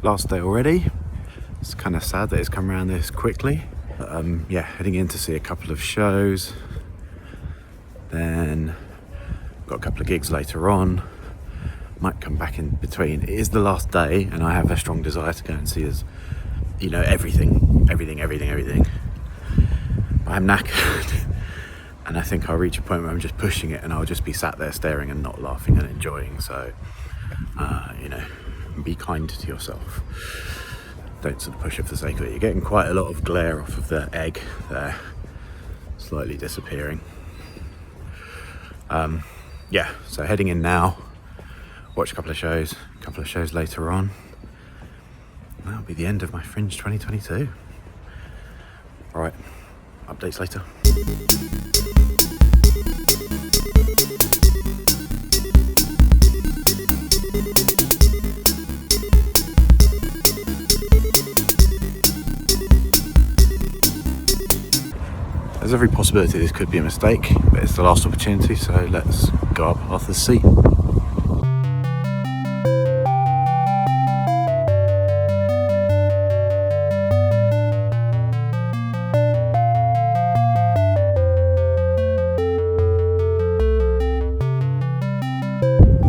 last day already. It's kind of sad that it's come around this quickly. But, yeah, heading in to see a couple of shows. Then got a couple of gigs later on. Might come back in between. It is the last day, and I have a strong desire to go and see everything. But I'm knackered, and I think I'll reach a point where I'm just pushing it, and I'll just be sat there staring and not laughing and enjoying. So, be kind to yourself. Don't sort of push it for the sake of it. You're getting quite a lot of glare off of the egg there, slightly disappearing. Yeah, so heading in now. Watch a couple of shows later on. That'll be the end of my Fringe 2022. All right, updates later. There's every possibility this could be a mistake, but it's the last opportunity, so let's go up Arthur's Seat.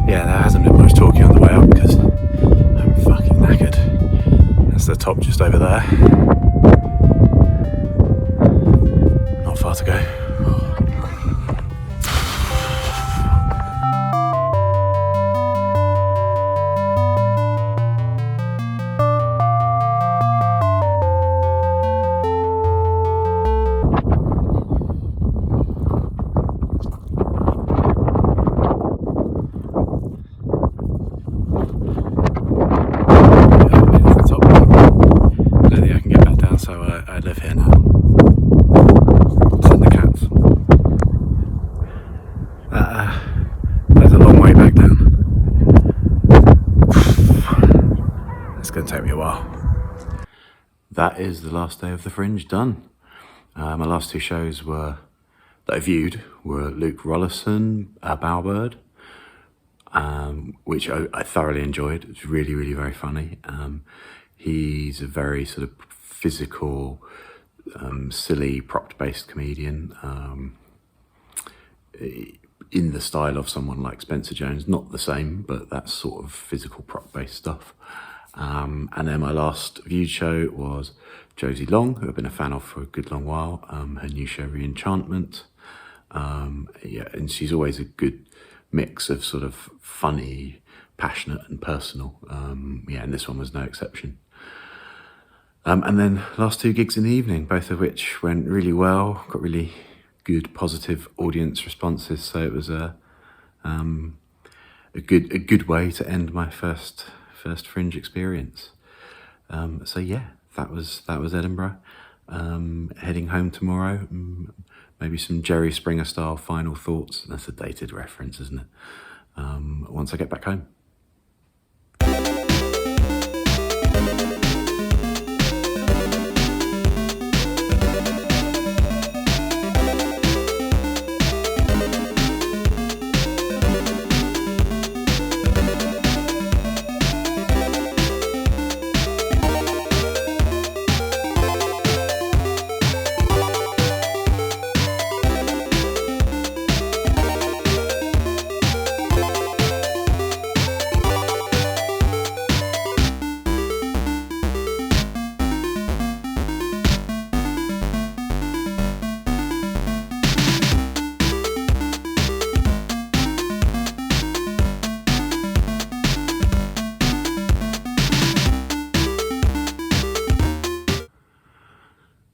Yeah, there hasn't been much talking on the way up because I'm fucking knackered. That's the top just over there. Not far to go. I live here now. Send the cats. There's a long way back down. It's going to take me a while. That is the last day of the Fringe done. My last two shows that I viewed were Luke Rollison, Bowerbird, which I thoroughly enjoyed. It's really, really very funny. He's a very sort of physical, silly, prop-based comedian, in the style of someone like Spencer Jones. Not the same, but that sort of physical prop-based stuff. And then my last viewed show was Josie Long, who I've been a fan of for a good long while. Her new show, Re-Enchantment. Yeah, and she's always a good mix of sort of funny, passionate and personal. Yeah, and this one was no exception. And then last two gigs in the evening, both of which went really well, got really good positive audience responses. So it was a good way to end my first Fringe experience. So yeah, that was Edinburgh. Heading home tomorrow, maybe some Jerry Springer style final thoughts. That's a dated reference, isn't it? Once I get back home.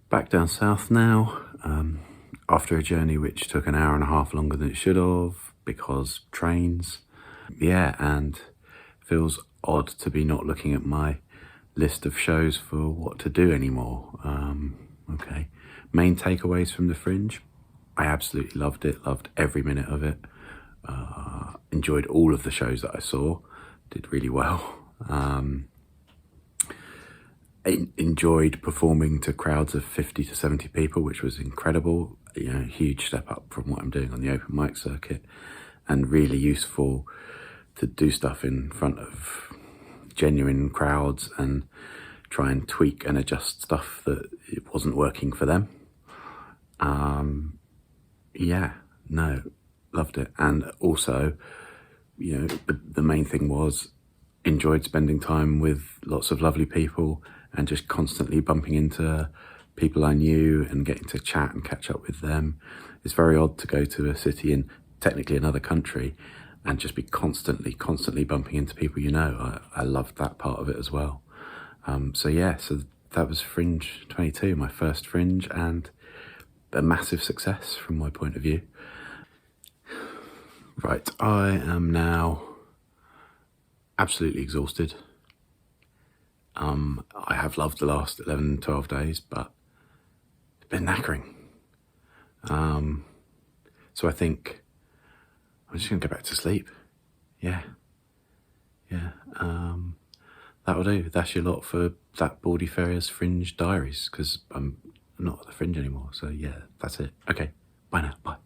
Back down south now, after a journey which took an hour and a half longer than it should have because trains. Yeah, and feels odd to be not looking at my list of shows for what to do anymore. Okay, main takeaways from the Fringe. I absolutely loved it, loved every minute of it. Enjoyed all of the shows that I saw, did really well. Enjoyed performing to crowds of 50 to 70 people, which was incredible. You know, huge step up from what I'm doing on the open mic circuit, and really useful to do stuff in front of genuine crowds and try and tweak and adjust stuff that it wasn't working for them. Yeah, no, loved it. And also, you know, the main thing was enjoyed spending time with lots of lovely people and just constantly bumping into people I knew and getting to chat and catch up with them. It's very odd to go to a city in technically another country and just be constantly bumping into people you know. I loved that part of it as well. So yeah, so that was Fringe 22, my first Fringe, and a massive success from my point of view. Right, I am now absolutely exhausted. I have loved the last 11, 12 days, but it's been knackering. So I think I'm just going to go back to sleep. Yeah. That'll do. That's your lot for ThatBaldyFella's Fringe Diaries, because I'm not at the Fringe anymore. So yeah, that's it. Okay, bye now. Bye.